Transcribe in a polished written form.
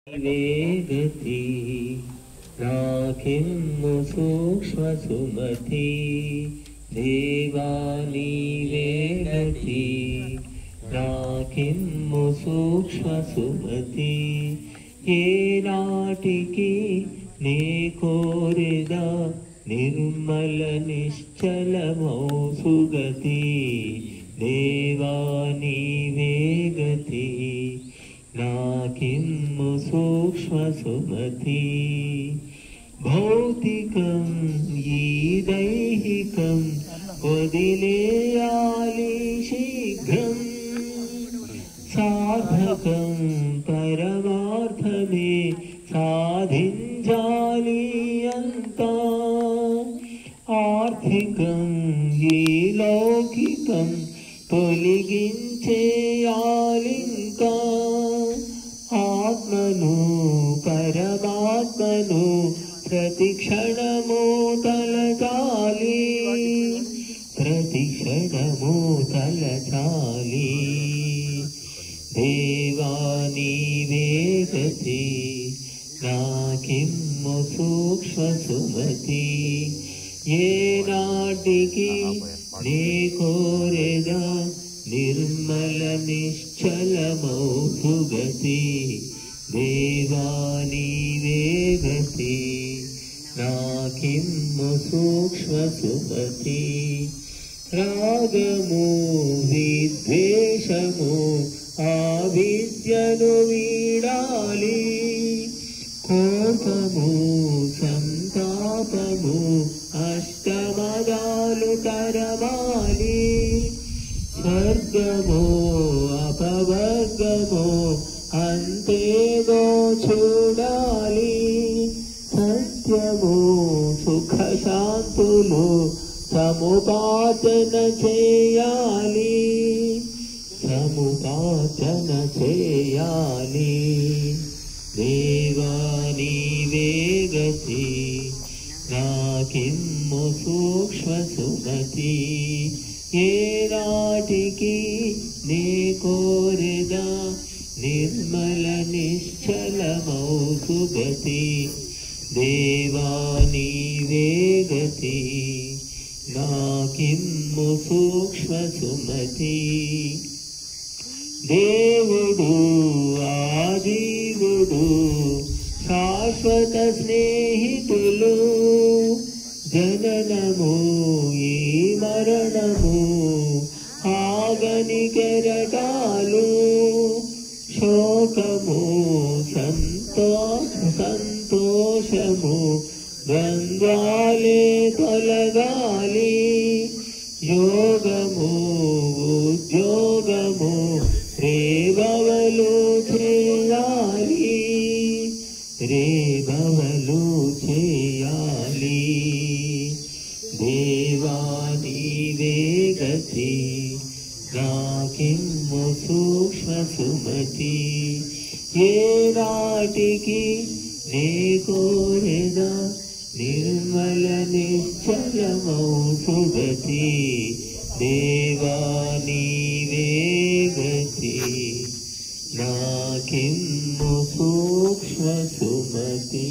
వేగతి నాకిమ్ము సూక్ష్మ సుమతి దేవా నీవేగతి నాకిమ్ము సూక్ష్మ సుమతి ఏనాటికి నే కోరెదా నిర్మల నిశ్చలమౌ సుగతి దేవా నీవేగతి నాకిమ్ము సూక్ష్మ సుమతి భౌతికం ఈ దైహికం వదిలేయాలి శీఘ్రం సాధకం పరమార్థమే సాధించాలి అంతా ఆర్థికం ఈ లౌకికం తొలగించేయాలింకా ఆత్మను పరమాత్మను ప్రతిక్షణము తలచాలి ప్రతిక్షణము తలచాలి దేవా నీవేగతి నాకిమ్ము సూక్ష్మ సుమతి ఏనాటికి నే కోరెదా నిర్మల నిశ్చలమౌ సుగతి దేవా నీవేగతి నాకిమ్ము సూక్ష్మ సుమతి రాగము విద్వేషము ఆ విద్యను వీడాలి కోపము సంతాపము అష్టమదాలు తరవాలి స్వర్గమో అపవర్గమో అంతేదో చూడాలి సత్యము సుఖ శాంతులు సముపార్జన చేయాలి సముపార్జన చేయాలి దేవా నీవేగతి నాకిమ్ము సూక్ష్మ సుమతి ఏనాటికి నే కోరెదా నిర్మల నిశ్చలమౌ సుగతి దేవా నీవేగతి నాకిమ్ము సూక్ష్మ సుమతి దేవుడు ఆజీవుడు శాశ్వత స్నేహితులు జననము ఈ మరణము ఆగని కెరటాలు శోకము సంతోషము ద్వంద్వాలే తొలగాలి యోగము ఉద్యోగము రేగవలు చేయాలి రేగవలు చేయాలి దేవా నీవేగతి నాకిమ్ము సూక్ష్మ సుమతి ఏనాటికి నే కోరెదా నిర్మల నిశ్చలమౌ సుగతి దేవా నీవేగతి నాకిమ్ము సూక్ష్మ సుమతి.